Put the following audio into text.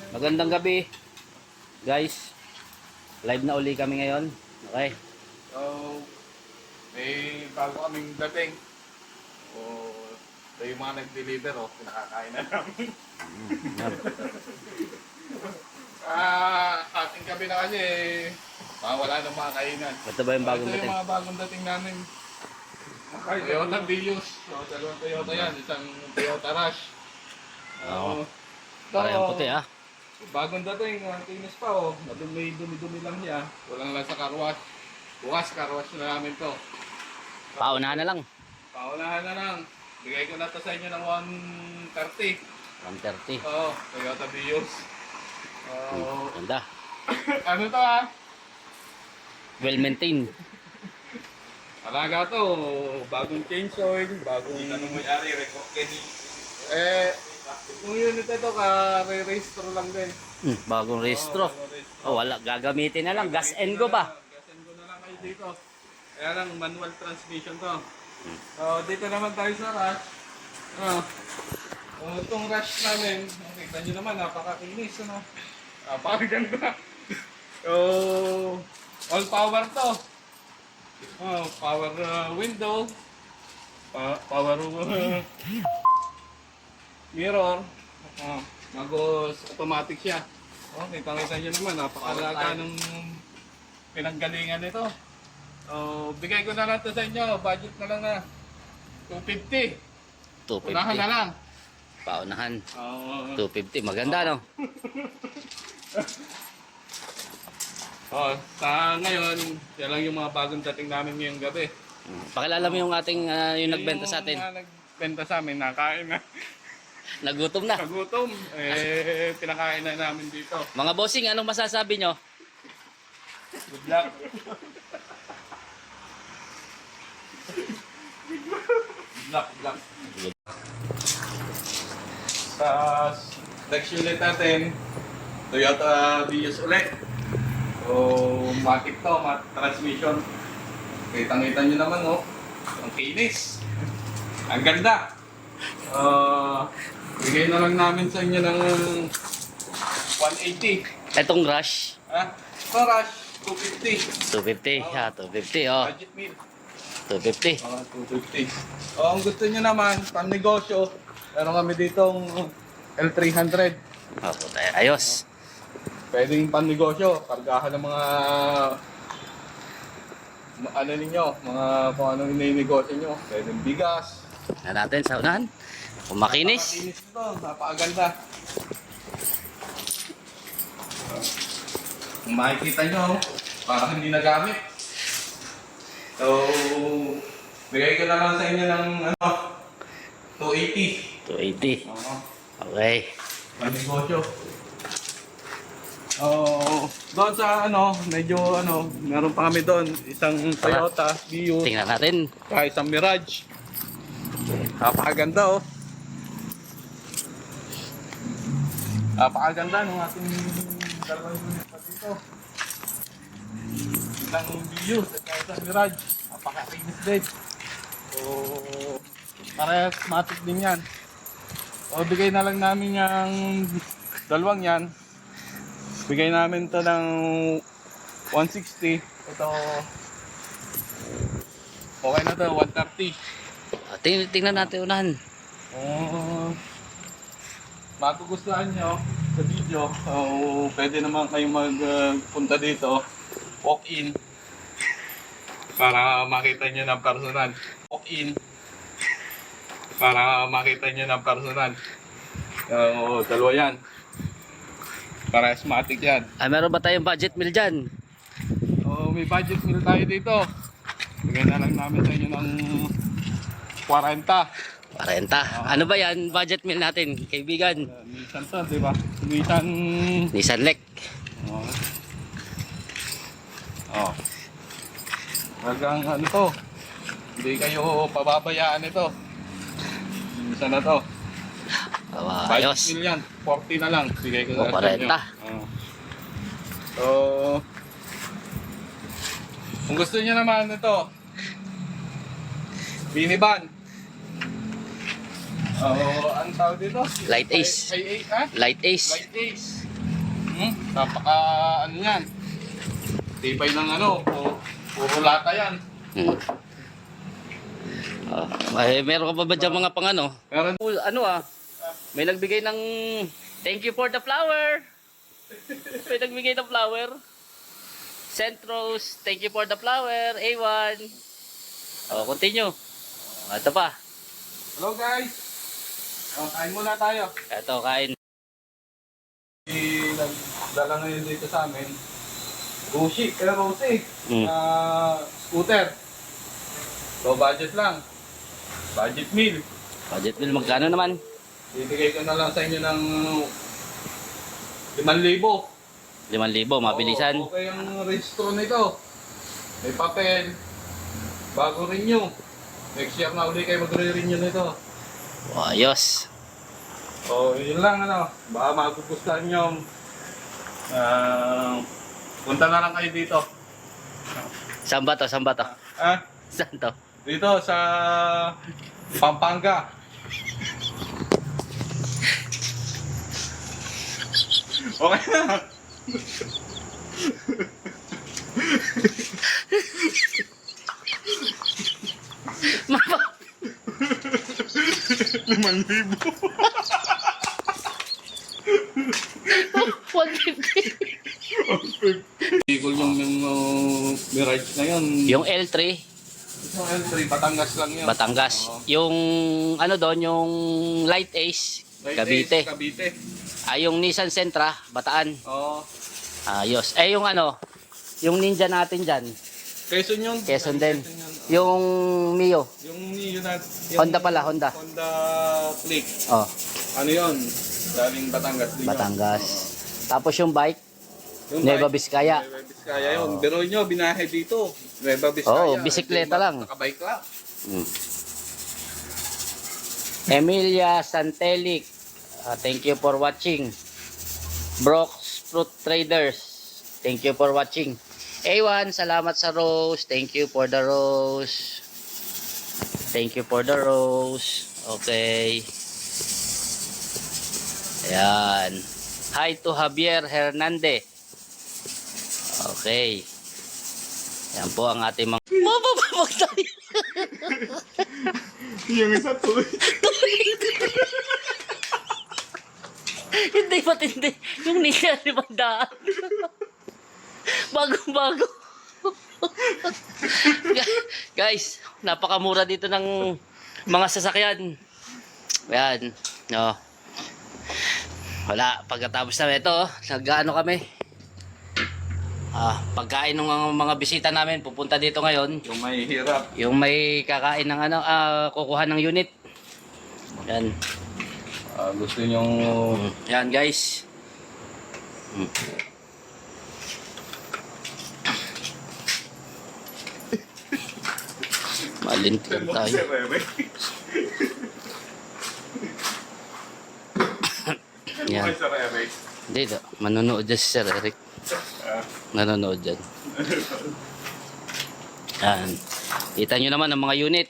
Magandang gabi, guys. Live na uli kami ngayon. Okay. So, may bago kaming dating. O, ito yung mga nag-deliver, pinakakain na namin. Ating gabi na kasi, wala ng mga kainan. Ito ba yung bagong Ito dating? yung mga bagong dating namin. Toyota Vios. So, dalawang Toyota yan. Isang Toyota Rush. Oo. Ito, Parehong puti ah. bagong dating, kinis pa may dumi-dumi lang niya. Walang lang sa carwash. Bukas carwash na namin to. Paunahan na lang. Paunahan na lang. Bigay ko na to sa inyo ng 130. 130. Oo, Toyota Vios. Ganda. Ano to Well maintained. Alaga to. Bagong change oil, bagong... Anong may-ari, yung unit ito, ka-re-restro lang din. Bagong restro. Oh, wala. Gagamitin na lang. Gas and go ba? Gas and go na lang kayo dito. Kaya lang, manual transmission to. So, dito naman tayo sa rush. Itong rush namin, nakikita nyo naman, napakakinis. Napakaganda. So, all power to. Power window. Power mirror. Magos automatic siya. Kita-kita nyo naman, napakalaga ng pinanggalingan nito. Bigay ko na lang ito sa inyo, budget na lang na 250. 250. Unahan na lang. Paunahan. 250. Maganda no? Sa ngayon, yan lang yung mga bagong dating namin ngayong gabi. Pakilala mo yung ating yung nagbenta sa atin. Yung nagbenta sa amin, nakain na. Nagutom na. Kagutom, pinakain na namin dito. Mga bossing, anong masasabi nyo? Good luck. Good luck. Next unit natin, Toyota Vios ulit. So, matic to, transmission. Kitang-kita nyo naman, ang kinis. Ang ganda. Bigay na lang namin sa inyo ng 180. Itong rush. Ito rush, 250. 250. 250 oh. Budget meal. 250. 250. Ang gusto nyo naman, pan-negosyo, meron kami ditong L300. Tayo. Ayos. Pwedeng pan-negosyo, kargahan ng mga ano ninyo, mga kung anong ininegosyo nyo. Pwedeng bigas. Na natin sa unahan. Kung makinis. Napakakinis ito, napakaganda. Kung makikita nyo, parang hindi nagamit. So, bigay ko na lang sa inyo ng 280. 280. Okay. Pan-negosyo. Doon sa medyo meron pa kami doon, isang Toyota Vios, Tingnan natin. isang Mirage. Napakaganda Napakaganda ng ating dalawang unit pa dito. Isang Vios at isang Mirage. Napakakinis din. So, parehas matic din yan. So, bigay na lang namin yung dalawang yan. Bigay namin to ng 160. Ito, okay na to, 130. Tingnan natin unahan. Magugustuhan nyo sa video, pwede naman kayong magpunta dito, walk-in, para makita nyo ng personal. Walk-in, para makita nyo ng personal. Dalawa yan. Para asthmatic yan. Meron ba tayong budget meal dyan? May budget meal tayo dito. Bigay na lang namin sa inyo ng 40. 40. Ano ba yan? Budget meal natin, kaibigan. Nissan to, di ba? Nissan Lec. Hanggang to. Hindi kayo pababayaan ito. Nissan na to. Ayos. Budget meal yan. 40 na lang. Bigay ko sa 40. inyo. So, kung gusto niyo naman ito, minivan. Ang tawag dito? Light Ace. Light Ace. Light Ace. Light Ace. Napaka ano yan. Tibay ng ano, puro lata yan. Hmm. Ay, meron ka pa ba dyan mga pang ano? Meron. Ano may nagbigay ng thank you for the flower. May nagbigay ng flower. Centros, thank you for the flower. A1. Continue. Ito pa. Hello guys. Kain muna tayo. Ito, kain. Dala ngayon dito sa amin. Rosy Mm. scooter. So budget lang. Budget meal. Budget bill, magkano naman? Bibigay ko na lang sa inyo ng 5,000. 5,000, mabilisan. Okay ang registro nito. May papel. Bago renew. Next year na uli kayo magre-renew nito. Ayos. So, yun lang ano. Baka magugustuhan nyo. Punta na lang kayo dito. Saan ba to? Saan ba to? Saan to? Dito sa Pampanga. Okay na. Mama! 5,000. 150. Vehicle yung Mirage na yun. Yung L3, Yung L3, Batangas lang yun. Batangas. Oo. Yung ano doon, yung Light Ace, Cavite. Cavite. Yung Nissan Sentra, Bataan. Oo. Ayos. Yung ano, yung Ninja natin dyan, Quezon yun. Quezon din. yun. Yung Mio, Yung yun na. Honda pala, Honda. Honda Click. Oh, Ano yun? Galing Batangas din yun. Batangas. Tapos yung bike, Yung Nueva bike, Vizcaya. Nueva Vizcaya yun. Pero nyo, binahe dito. Nueva Vizcaya. Oo, bisikleta lang. Nakabike lang. Emilia Santelic, thank you for watching. Brooks Fruit Traders, thank you for watching. A1, salamat sa rose. Thank you for the rose. Thank you for the rose. Okay. Ayan. Hi to Javier Hernandez. Okay. Yan po ang ating mga... Mabababag tayo. Yung isa to. Hindi matindi. Yung Nissan 500. Bagong-bago. Guys, napakamura dito ng mga sasakyan. Ayan. No. Wala. Pagkatapos na ito, nag-ano kami. Pagkain ng mga bisita namin, pupunta dito ngayon. Yung may hirap. Yung may kakain ng ano, kukuha ng unit. Yan. Gusto nyo... Yan guys. Malintigan tayo. Yan. Hindi, manonood dyan si Sir Eric. Nanonood dyan. Yan. Kita nyo naman ang mga unit.